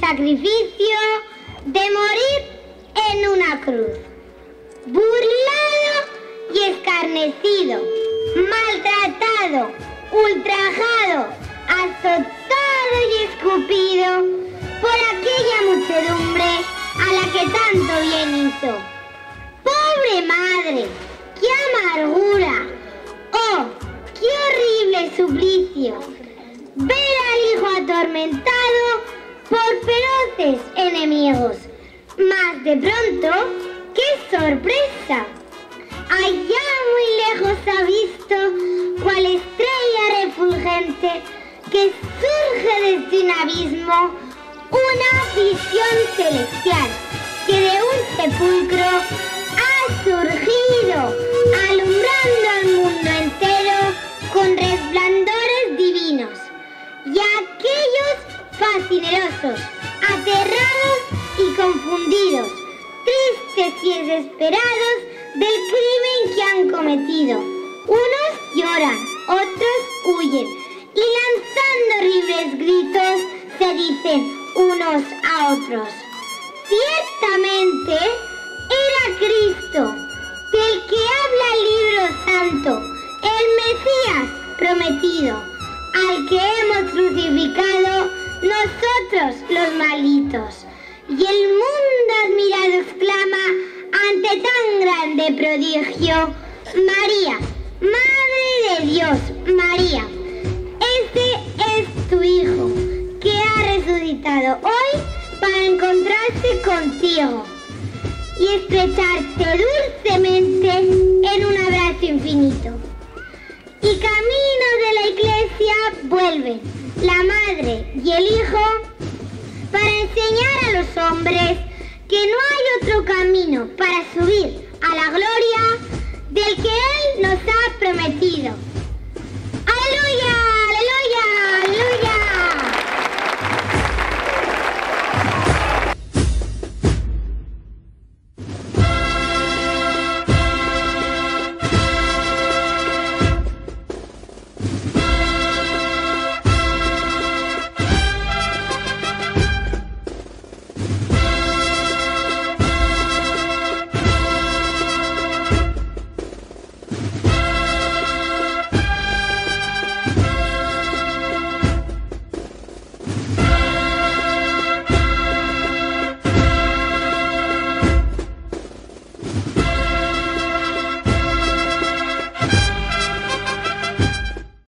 sacrificio de morir en una cruz, burlado y escarnecido, maltratado, ultrajado, azotado y escupido por aquella muchedumbre a la que tanto bien hizo. ¡Pobre madre! ¡Qué amargura! ¡Oh, qué horrible suplicio! Ver al hijo atormentado por feroces enemigos. Mas de pronto, ¡qué sorpresa! Allá muy lejos ha visto cual estrella refulgente que surge desde un abismo una visión celestial que de un sepulcro ha surgido, alumbrando al mundo entero con resplandores divinos. Y aquellos fascinerosos, aterrados y confundidos, tristes y desesperados del crimen que han cometido. Unos lloran, otros huyen y lanzando horribles gritos se dicen unos a otros: ciertamente era Cristo, del que habla el libro santo, el Mesías prometido, al que hemos crucificado nosotros los malditos. Y el mundo admirado exclama ante tan grande prodigio: María, Madre de Dios, María, este es tu Hijo, que ha resucitado hoy para encontrarse contigo y estrecharte dulcemente en un abrazo infinito. Y camino de la iglesia vuelven la madre y el hijo para enseñar a los hombres que no hay otro camino para subir a la gloria del que Él nos ha prometido.